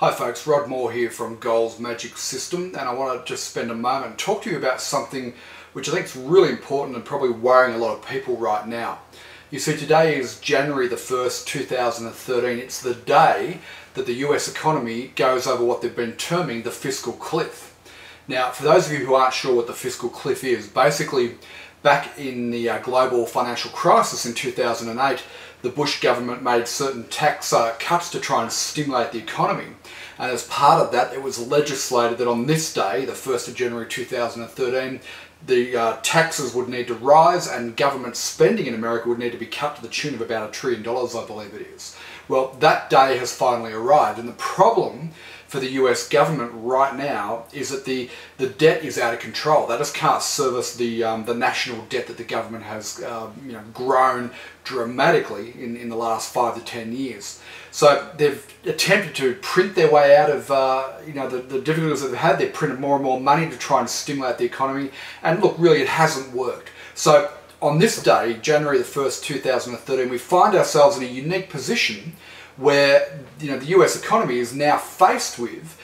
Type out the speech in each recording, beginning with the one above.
Hi folks, Rod Moore here from Gold's Magic System, and I want to just spend a moment and talk to you about something which I think is really important and probably worrying a lot of people right now. You see, today is January the 1st, 2013. It's the day that the US economy goes over what they've been terming the fiscal cliff. Now, for those of you who aren't sure what the fiscal cliff is, basically back in the global financial crisis in 2008, the Bush government made certain tax cuts to try and stimulate the economy. And as part of that, it was legislated that on this day, the 1st of January 2013, the taxes would need to rise and government spending in America would need to be cut to the tune of about $1 trillion, I believe it is. Well, that day has finally arrived, and the problem for the US government right now is that the debt is out of control. They just can't service the national debt that the government has grown dramatically in the last 5 to 10 years. So they've attempted to print their way out of the difficulties that they've had. They've printed more and more money to try and stimulate the economy, and look, really it hasn't worked. So on this day, January the 1st, 2013, we find ourselves in a unique position where the US economy is now faced with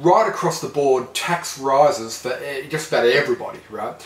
right across the board tax rises for just about everybody, right?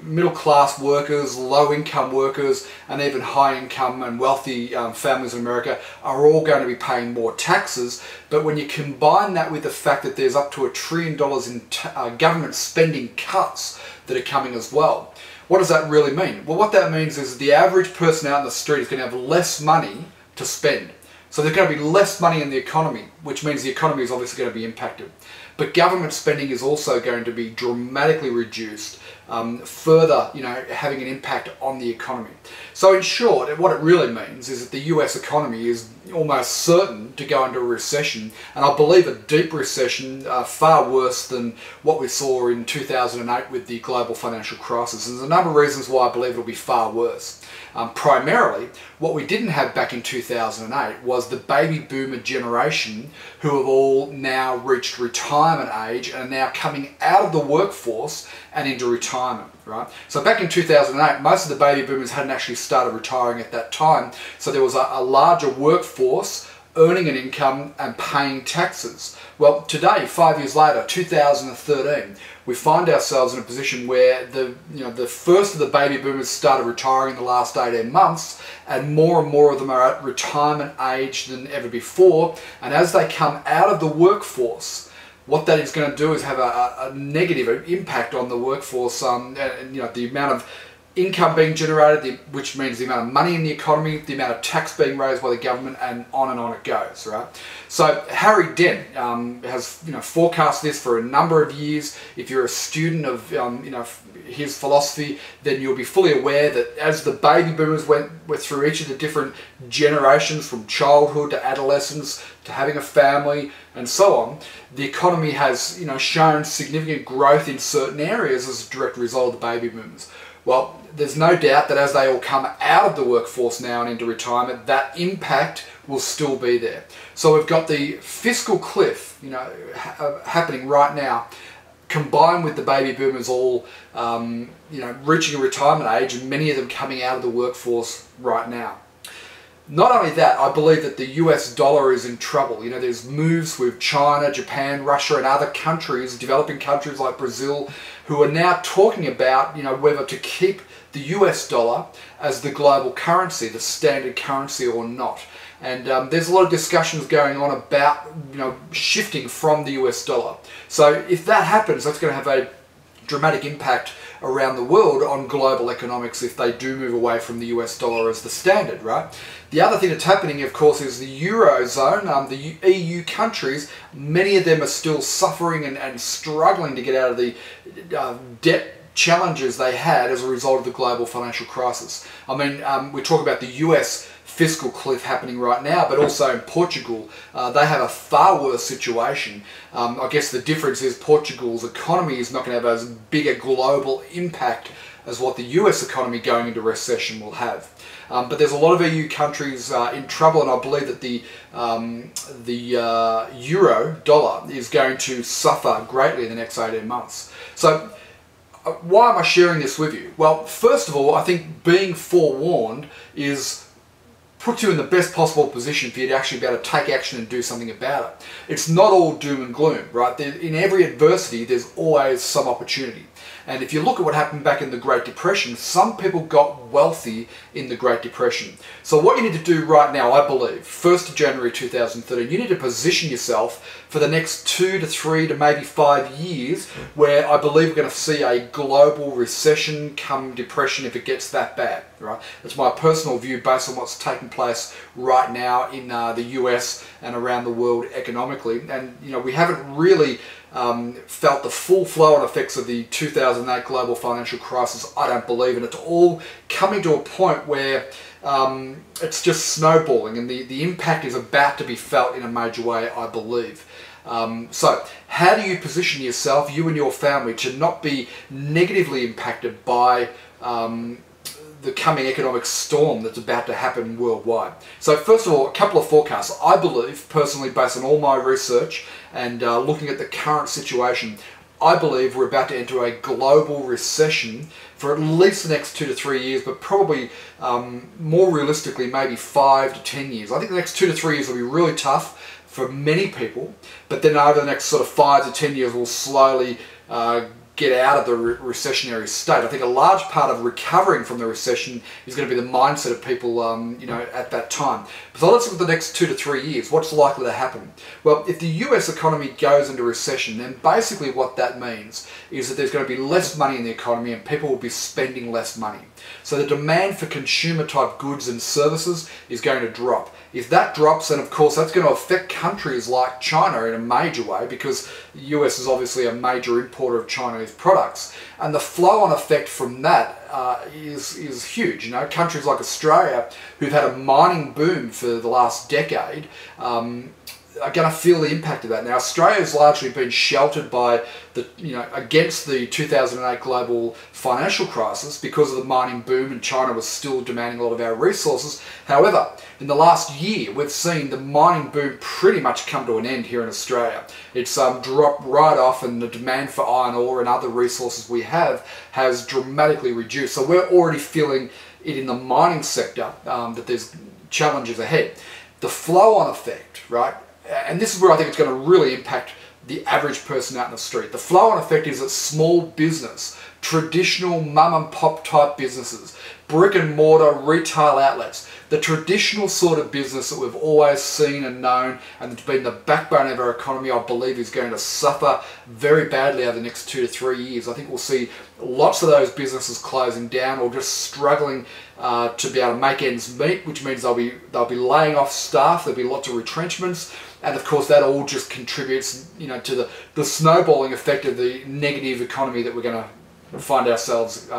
Middle class workers, low income workers, and even high income and wealthy families in America are all going to be paying more taxes. But when you combine that with the fact that there's up to $1 trillion in government spending cuts that are coming as well, what does that really mean? Well, what that means is the average person out in the street is going to have less money to spend. So there's going to be less money in the economy, which means the economy is obviously going to be impacted. But government spending is also going to be dramatically reduced, further having an impact on the economy. So in short, what it really means is that the US economy is almost certain to go into a recession, and I believe a deep recession, far worse than what we saw in 2008 with the global financial crisis. And there's a number of reasons why I believe it'll be far worse. Primarily, what we didn't have back in 2008 was the baby boomer generation who have all now reached retirement age and are now coming out of the workforce and into retirement, right? So back in 2008, most of the baby boomers hadn't actually started retiring at that time, so there was a larger workforce earning an income and paying taxes. Well, today, 5 years later, 2013, we find ourselves in a position where the first of the baby boomers started retiring in the last 18 months, and more of them are at retirement age than ever before. And as they come out of the workforce, what that is going to do is have a negative impact on the workforce, the amount of income being generated, which means the amount of money in the economy, the amount of tax being raised by the government, and on it goes, right? So Harry Dent has forecast this for a number of years. If you're a student of his philosophy, then you'll be fully aware that as the baby boomers went through each of the different generations, from childhood to adolescence to having a family and so on, the economy has shown significant growth in certain areas as a direct result of the baby boomers. Well, there's no doubt that as they all come out of the workforce now and into retirement, that impact will still be there. So we've got the fiscal cliff, happening right now, combined with the baby boomers all, reaching a retirement age, and many of them coming out of the workforce right now. Not only that, I believe that the US dollar is in trouble. There's moves with China, Japan, Russia, and other countries, developing countries like Brazil, who are now talking about, whether to keep the US dollar as the global currency, the standard currency, or not. And there's a lot of discussions going on about, shifting from the US dollar. So if that happens, that's going to have a dramatic impact around the world on global economics if they do move away from the US dollar as the standard, right? The other thing that's happening, of course, is the Eurozone, the EU countries. Many of them are still suffering and struggling to get out of the debt challenges they had as a result of the global financial crisis. I mean, we talk about the US fiscal cliff happening right now, but also in Portugal, they have a far worse situation. I guess the difference is Portugal's economy is not going to have as big a global impact as what the US economy going into recession will have. But there's a lot of EU countries in trouble, and I believe that the euro dollar is going to suffer greatly in the next 18 months. So why am I sharing this with you? Well, first of all, I think being forewarned is puts you in the best possible position for you to actually be able to take action and do something about it. It's not all doom and gloom, right? In every adversity, there's always some opportunity. And if you look at what happened back in the Great Depression, some people got wealthy in the Great Depression. So what you need to do right now, I believe, 1st of January 2013, you need to position yourself for the next 2 to 3 to maybe 5 years, where I believe we're going to see a global recession come depression if it gets that bad, right? That's my personal view based on what's taking place right now in the US and around the world economically. And you know, we haven't really felt the full flow-on effects of the 2008 global financial crisis, I don't believe, and it's all coming to a point where it's just snowballing, and the impact is about to be felt in a major way, I believe. So how do you position yourself, you and your family, to not be negatively impacted by the coming economic storm that's about to happen worldwide? So first of all, a couple of forecasts. I believe, personally, based on all my research and looking at the current situation, I believe we're about to enter a global recession for at least the next 2 to 3 years, but probably more realistically, maybe 5 to 10 years. I think the next 2 to 3 years will be really tough for many people, but then over the next sort of 5 to 10 years, we'll slowly get out of the recessionary state. I think a large part of recovering from the recession is going to be the mindset of people, you know, at that time. So let's look at the next 2 to 3 years. What's likely to happen? Well, if the US economy goes into recession, then basically what that means is that there's going to be less money in the economy and people will be spending less money. So the demand for consumer type goods and services is going to drop. If that drops, then of course that's going to affect countries like China in a major way, because the US is obviously a major importer of Chinese products, and the flow-on effect from that is huge. You know, countries like Australia, who've had a mining boom for the last decade, are going to feel the impact of that. Now, Australia's largely been sheltered by the, you know, against the 2008 global financial crisis because of the mining boom, and China was still demanding a lot of our resources. However, in the last year, we've seen the mining boom pretty much come to an end here in Australia. It's dropped right off, and the demand for iron ore and other resources we have has dramatically reduced. So we're already feeling it in the mining sector, that there's challenges ahead. The flow-on effect, right? And this is where I think it's going to really impact the average person out in the street. The flow-on effect is that small business, traditional mum and pop type businesses, brick and mortar retail outlets, the traditional sort of business that we've always seen and known and that's been the backbone of our economy, I believe is going to suffer very badly over the next 2 to 3 years. I think we'll see lots of those businesses closing down or just struggling to be able to make ends meet, which means they'll be laying off staff. There'll be lots of retrenchments, and of course that all just contributes, you know, to the snowballing effect of the negative economy that we're going to find ourselves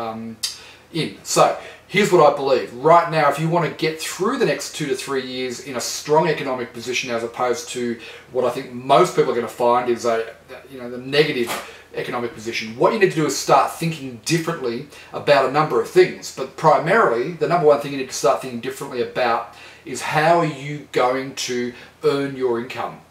in. So here's what I believe. Right now, if you want to get through the next 2 to 3 years in a strong economic position, as opposed to what I think most people are going to find is the negative economic position, what you need to do is start thinking differently about a number of things. But primarily, the number one thing you need to start thinking differently about is how are you going to earn your income.